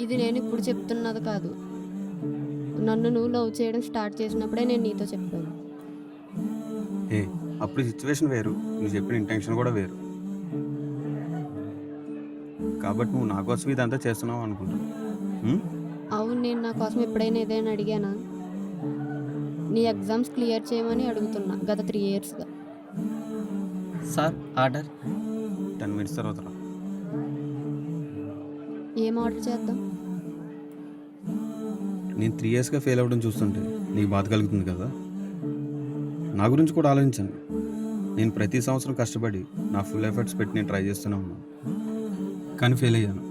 ఇది నేను ఇప్పుడు చెప్తున్నది కాదు. నన్ను నువ్వు లవ్ చేయడం స్టార్ట్ చేసినప్పుడే నేను నీతో చెప్పాను. ఏ అప్పుడు సిచ్యువేషన్ వేరు, నువ్వు చెప్పిన ఇంటెన్షన్ కూడా వేరు. కాబట్టి నువ్వు నా కోసం ఇదంతా చేస్తున్నావు అనుకుంటున్నాను. అవును, నేను నా కోసం ఎప్పుడైనా ఏదైనా అడిగానా? నీ ఎగ్జామ్స్ క్లియర్ చేయమని అడుగుతున్నా గత 3 ఇయర్స్గా. Sir order. 10 minutes తర్వాత రా. ఏం ఆర్డర్ చేద్దాం? నేను 3 yearsగా ఫెయిల్ అవ్వడం చూస్తుంటే నీకు బాధ కలుగుతుంది కదా. నా గురించి కూడా ఆలోచించండి. నేను ప్రతి సంవత్సరం కష్టపడి నా ఫుల్ ఎఫర్ట్స్ పెట్టి నేను ట్రై చేస్తూనే ఉన్నాను, కానీ ఫెయిల్ అయ్యాను.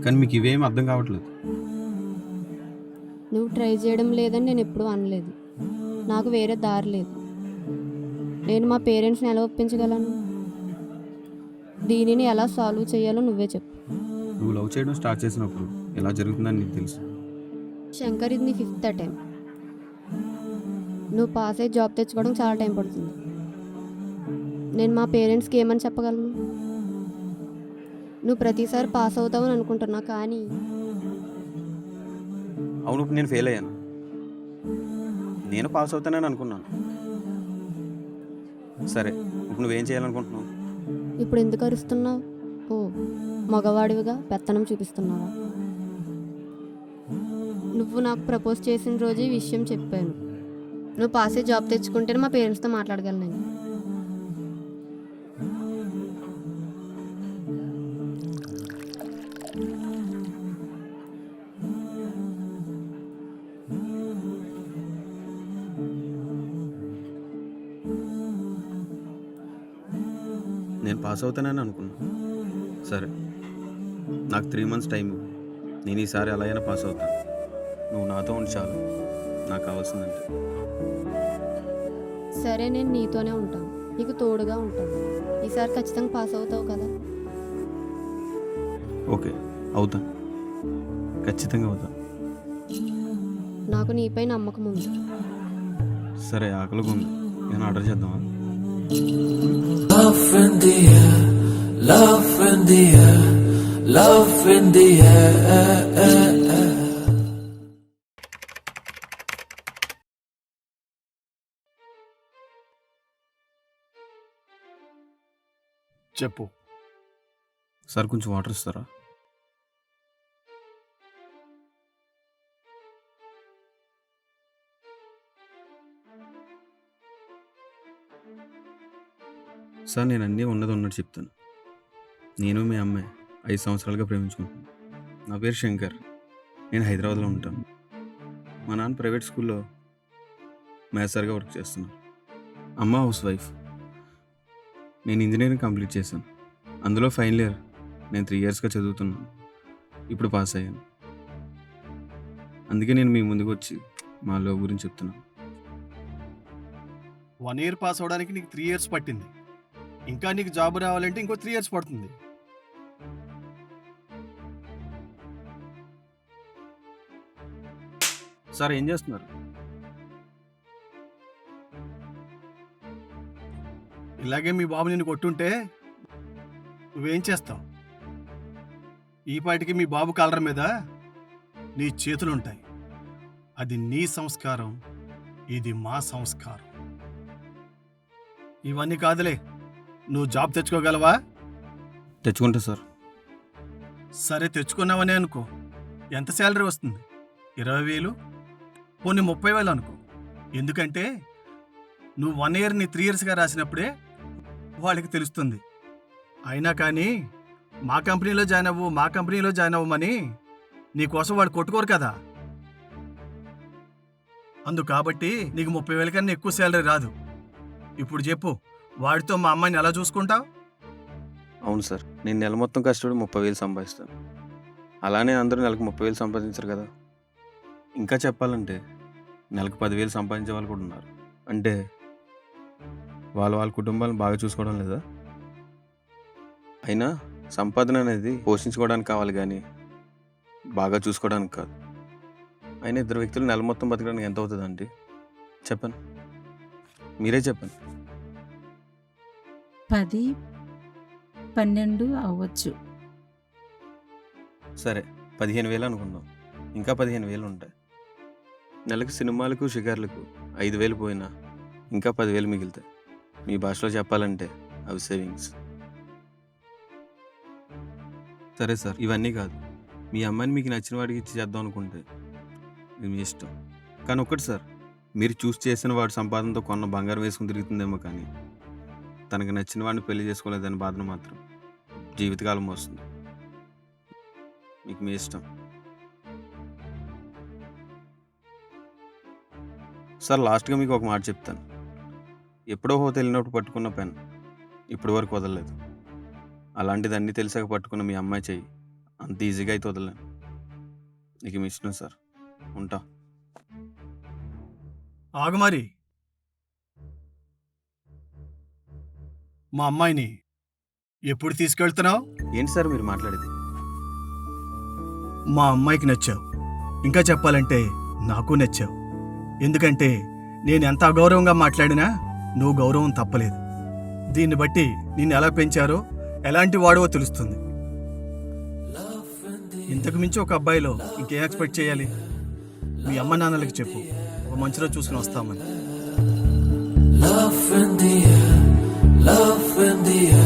కానీ మీకు ఇవేం అర్థం కావట్లేదు. నువ్వు ట్రై చేయడం లేదని నేను ఎప్పుడూ అనలేదు. నాకు వేరే దారి లేదు. నేను మా పేరెంట్స్ని ఎలా ఒప్పించగలను? దీనిని ఎలా సాల్వ్ చేయాలో నువ్వే చెప్పు. నువ్వు లవ్ చేయడం స్టార్ట్ చేసినప్పుడు ఎలా జరుగుతుందని నీకు తెలుసు. శంకర్, ఇది నీ 5th అటెంప్ట్. నువ్వు పాస్ అయ్యి జాబ్ తెచ్చుకోవడం చాలా టైం పడుతుంది. నేను మా పేరెంట్స్కి ఏమని చెప్పగలను? నువ్వు ప్రతిసారి పాస్ అవుతావని అనుకుంటున్నా, కానీ అవును, ఇప్పుడు నేను ఫెయిల్ అయ్యాను. నేను పాస్ అవుతానని అనుకున్నాను. సరే, ఇప్పుడు నువ్వేం చేయాలనుకుంటున్నావు? ఇప్పుడు ఎందుకు అరుస్తున్నావు? ఓ, మగవాడివిగా పెత్తనం చూపిస్తున్నావా? నువ్వు నాకు ప్రపోజ్ చేసిన రోజు ఈ విషయం చెప్పాను. నువ్వు పాస్ అయ్యి జాబ్ తెచ్చుకుంటేనే మా పేరెంట్స్తో మాట్లాడగలను నేను. నేను పాస్ అవుతానని అనుకున్నాను. సరే, నాకు 3 months టైం ఇవ్వు. నేను ఈసారి ఎలా అయినా పాస్ అవుతాను. నువ్వు నాతో ఉండి చాలు, నాకు కావాల్సిందంటే. సరే, నేను నీతోనే ఉంటాను, నీకు తోడుగా ఉంటాను. ఈసారి ఖచ్చితంగా పాస్ అవుతావు కదా? ఓకే, అవుతాను, ఖచ్చితంగా అవుతాను. నాకు నీపై నమ్మకం ఉంది. సరే, ఆకలిగా ఉంది, నేను ఆర్డర్ చేద్దామా? Love in the air, love in the air, love in the air. చెప్పు. సార్, కొంచెం వాటర్ ఇస్తారా? సార్, నేను అన్నీ ఉన్నది ఉన్నట్టు చెప్తాను. నేను మీ అమ్మాయి 5 సంవత్సరాలుగా ప్రేమించుకుంటున్నాను. నా పేరు శంకర్, నేను హైదరాబాద్లో ఉంటాను. మా నాన్న ప్రైవేట్ స్కూల్లో మేసర్గా వర్క్ చేస్తున్నాను. అమ్మ హౌస్ వైఫ్. నేను ఇంజనీరింగ్ కంప్లీట్ చేశాను, అందులో ఫైనల్ ఇయర్. నేను 3 yearsగా చదువుతున్నాను, ఇప్పుడు పాస్ అయ్యాను. అందుకే నేను మీ ముందుకు వచ్చి మా లవ్ గురించి చెప్తున్నాను. 1 year పాస్ అవడానికి నీకు 3 years పట్టింది. ఇంకా నీకు జాబ్ రావాలంటే ఇంకో 3 years పడుతుంది. సార్, ఏం చేస్తున్నారు? ఇలాగే మీ బాబు నిన్ను కొట్టుంటే నువ్వేం చేస్తావు? ఈ పాటికి మీ బాబు కాలర్ మీద నీ చేతులుంటాయి. అది నీ సంస్కారం, ఇది మా సంస్కారం. ఇవన్నీ కాదులే, నువ్వు జాబ్ తెచ్చుకోగలవా? తెచ్చుకుంటా సార్. సరే, తెచ్చుకున్నావనే అనుకో. ఎంత శాలరీ వస్తుంది? 20,000, పోనీ 30,000 అనుకో. ఎందుకంటే నువ్వు 1 year ని 3 yearsగా రాసినప్పుడే వాళ్ళకి తెలుస్తుంది. అయినా కానీ మా కంపెనీలో జాయిన్ అవ్వు, మా కంపెనీలో జాయిన్ అవ్వమని నీకోసం వాడు కొట్టుకోరు కదా. కాబట్టి నీకు 30,000 కన్నా ఎక్కువ శాలరీ రాదు. ఇప్పుడు చెప్పు, వాడితో మా అమ్మాయిని ఎలా చూసుకుంటావు? అవును సార్, నేను నెల మొత్తం కష్టపడి 30,000 సంపాదిస్తాను. అలానే అందరూ నెలకు 30,000 సంపాదించరు కదా. ఇంకా చెప్పాలంటే నెలకు 10,000 సంపాదించే వాళ్ళు కూడా ఉన్నారు. అంటే వాళ్ళ కుటుంబాలను బాగా చూసుకోవడం లేదా? అయినా సంపాదన అనేది పోషించుకోవడానికి కావాలి, కానీ బాగా చూసుకోవడానికి కాదు. అయినా 2 వ్యక్తులు నెల మొత్తం బతకడానికి ఎంత అవుతుందండి? చెప్పండి, మీరే చెప్పండి. 10, 12 అవ్వచ్చు. సరే, 15,000 అనుకుందాం, ఇంకా 15,000 ఉంటాయి. నెలకు సినిమాలకు షికార్లకు 5,000 పోయినా ఇంకా 10,000 మిగులుతాయి. మీ భాషలో చెప్పాలంటే అవి సేవింగ్స్. సరే సార్, ఇవన్నీ కాదు, మీ అమ్మాయిని మీకు నచ్చిన వాడికి ఇచ్చి చేద్దాం అనుకుంటే ఇది మీ ఇష్టం. కానీ ఒక్కటి సార్, మీరు చూస్ చేసిన వాడు సంపాదనతో కొన్న బంగారం వేసుకుని తిరుగుతుందేమో కానీ తనకు నచ్చిన వాడిని పెళ్లి చేసుకోలేదని బాధను మాత్రం జీవితకాలం వస్తుంది. మీకు మీ ఇష్టం. సార్, లాస్ట్గా మీకు ఒక మాట చెప్తాను. ఎప్పుడో హోత వెళ్ళినప్పుడు పట్టుకున్న పెన్ ఇప్పటి వరకు వదలలేదు. అలాంటిది అన్నీ తెలిసాక పట్టుకున్న మీ అమ్మాయి చెయ్యి అంత ఈజీగా అయితే వదలలేను. నీకు మీ ఇష్టం సార్, ఉంటా. ఆగు మరి. మా అమ్మాయిని ఎప్పుడు తీసుకెళ్తున్నావు? ఏంటి సార్ మీరు మాట్లాడేది? మా అమ్మాయికి నచ్చావు. ఇంకా చెప్పాలంటే నాకు నచ్చావు. ఎందుకంటే నేను ఎంత అగౌరవంగా మాట్లాడినా నువ్వు గౌరవం తప్పలేదు. దీన్ని బట్టి నిన్ను ఎలా పెంచారో ఎలాంటి వాడవో తెలుస్తుంది. ఇంతకు మించి ఒక అబ్బాయిలో ఇంకేం ఎక్స్పెక్ట్ చేయాలి? మీ అమ్మ నాన్నలకి చెప్పు, ఒక మంచిలో చూసుకుని వస్తామని. Love in the air, love in the air.